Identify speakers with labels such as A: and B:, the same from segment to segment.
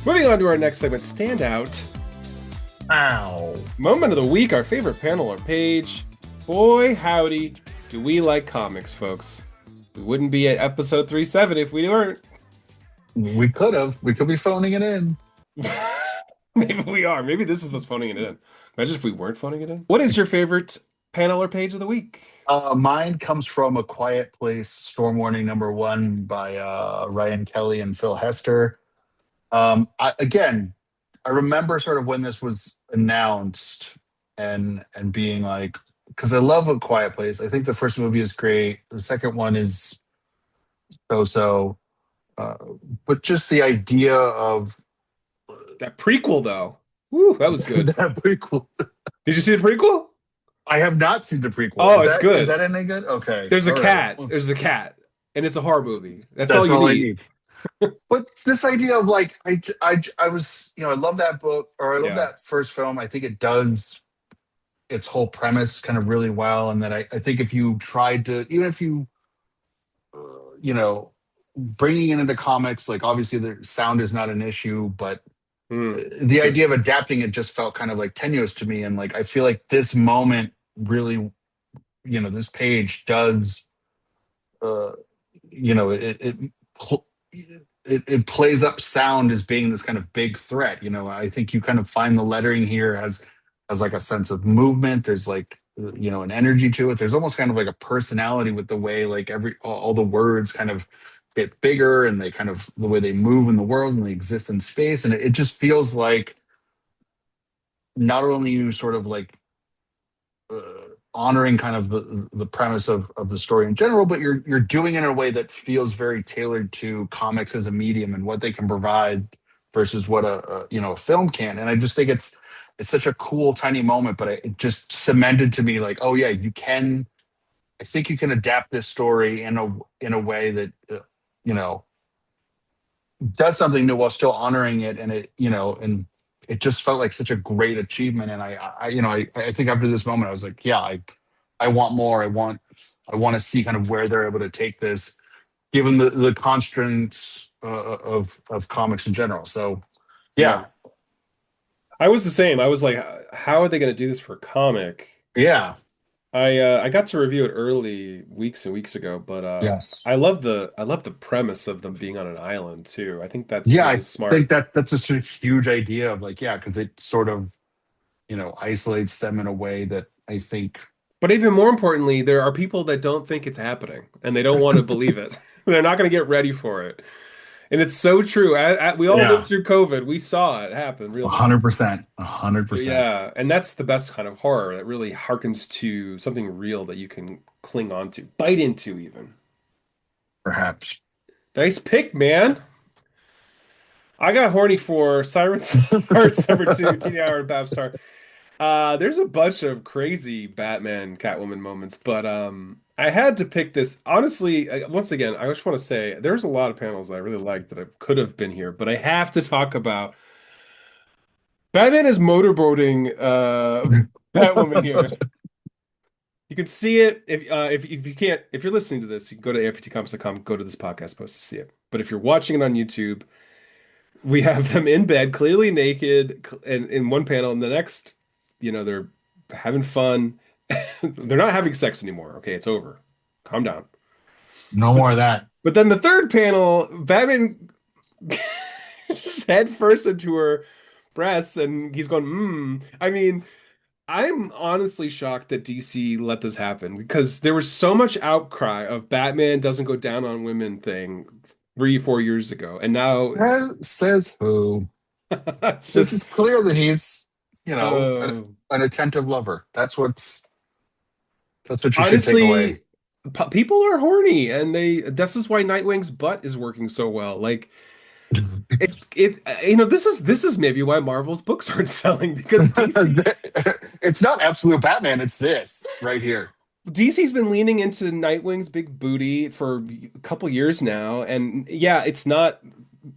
A: Moving on to our next segment, Standout.
B: Ow.
A: Moment of the week, our favorite panel or page. Boy, howdy, do we like comics, folks. We wouldn't be at episode 37 if we weren't.
B: We could have. We could be phoning it in.
A: Maybe we are. Maybe this is us phoning it in. Imagine if we weren't phoning it in. What is your favorite panel or page of the week?
B: Mine comes from A Quiet Place, Storm Warning #1 by Ryan Kelly and Phil Hester. I remember sort of when this was announced and being like, because I love A Quiet Place. I think the first movie is great. The second one is so-so. Uh, but just the idea of
A: That prequel, though. Woo, that was good.
B: that prequel.
A: Did you see the prequel?
B: I have not seen the prequel.
A: Oh,
B: is
A: it's
B: that,
A: good.
B: Is that any good? Okay.
A: There's a
B: All
A: cat.
B: right.
A: There's a cat. And it's a horror movie. That's
B: That's
A: all
B: all I
A: you need.
B: need. But this idea of like, I was, I love that book, or I love
A: Yeah.
B: that first film. I think it does its whole premise kind of really well. And that I think if you tried to, even if you, uh, you know, bringing it into comics, like obviously the sound is not an issue, but
A: Mm.
B: the idea of adapting it just felt kind of like tenuous to me. And like, I feel like this moment really, this page does, uh, it it plays up sound as being this kind of big threat. I think you kind of find the lettering here has like a sense of movement. There's like an energy to it. There's almost kind of like a personality with the way like all the words kind of get bigger, and they kind of the way they move in the world and they exist in space, and it just feels like not only you sort of like uh, honoring kind of the premise of the story in general, but you're doing it in a way that feels very tailored to comics as a medium and what they can provide versus what a film can. And I just think it's such a cool tiny moment, but it just cemented to me like, oh yeah, you can. I think you can adapt this story in a way that you know does something new while still honoring it, and and it just felt like such a great achievement. And I think after this moment I was like, yeah, I want more. I want to see kind of where they're able to take this given the constraints of comics in general. So
A: Yeah.
B: yeah.
A: I was the same. I was like, how are they going to do this for a comic?
B: Yeah.
A: I got to review it early weeks and weeks ago, but
B: Yes.
A: I love the premise of them being on an island too. I think that's
B: Yeah,
A: really
B: I think
A: smart.
B: that's just a huge idea of like, yeah, because it sort of isolates them in a way that I think.
A: But even more importantly, there are people that don't think it's happening and they don't want to believe it. They're not going to get ready for it. And it's so true. We all lived
B: Yeah,
A: through COVID. We saw it happen real time.
B: 100%, 100%,
A: Yeah, and that's the best kind of horror that really harkens to something real that you can cling on to, bite into even.
B: perhaps.
A: Nice pick, man. I got horny for Sirens Hearts #2, Tini Hour and Babstar. There's a bunch of crazy Batman Catwoman moments, but I had to pick this. Honestly, once again, I just want to say there's a lot of panels that I really liked that I could have been here, but I have to talk about Batman is motorboating Batwoman here. You can see it if you can't, if you're listening to this, you can go to AIPTcomics.com, go to this podcast post to see it. But if you're watching it on YouTube, we have them in bed, clearly naked, and in one panel, and the next, they're having fun. They're not having sex anymore. Okay, it's over. Calm down.
B: No
A: But
B: more of that.
A: but then the third panel, Batman just head first into her breasts, and he's going, I mean, I'm honestly shocked that DC let this happen because there was so much outcry of Batman doesn't go down on women thing 3, 4 years ago, and now
B: Says who?
A: it's
B: This is
A: just
B: clear that he's,
A: uh,
B: an attentive lover. That's what you should take away.
A: honestly, people are horny, and this is why Nightwing's butt is working so well. Like this is maybe why Marvel's books aren't selling because
B: It's not absolute Batman. It's this right here.
A: DC's been leaning into Nightwing's big booty for a couple years now, and yeah, it's not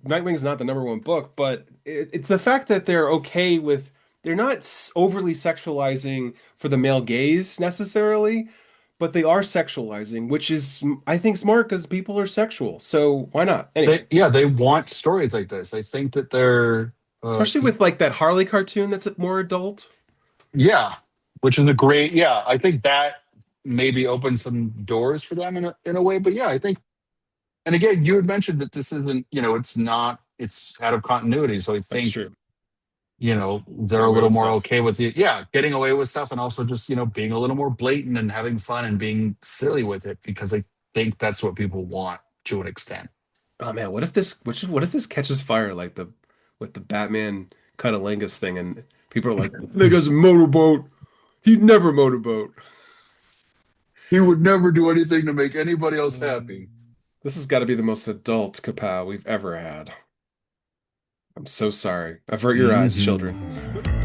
A: Nightwing's not the #1 book, but it's the fact that they're okay with they're not overly sexualizing for the male gaze necessarily, but they are sexualizing, which is, I think, smart because people are sexual. So why not?
B: They,
A: Anyway,
B: yeah, they want stories like this. I think that they're,
A: especially with like that Harley cartoon that's more adult.
B: yeah, which is a great, yeah. I think that maybe opens some doors for them in a way. But yeah, I think, and again, you had mentioned that this isn't, it's not, it's out of continuity. So I
A: That's
B: think,
A: true.
B: they're
A: Get
B: a
A: away
B: little
A: with
B: more
A: stuff.
B: okay with it. Yeah, getting away with stuff and also just, being a little more blatant and having fun and being silly with it because I think that's what people want to an extent.
A: Oh man, what if this catches fire like the with the Batman Cunnilingus thing and people are like, "That guy's a motorboat. He'd never motorboat."
B: He would never do anything to make anybody else
A: Mm.
B: happy.
A: This has got to be the most adult kapow we've ever had. I'm so sorry. Avert your eyes,
B: Hmm.
A: children.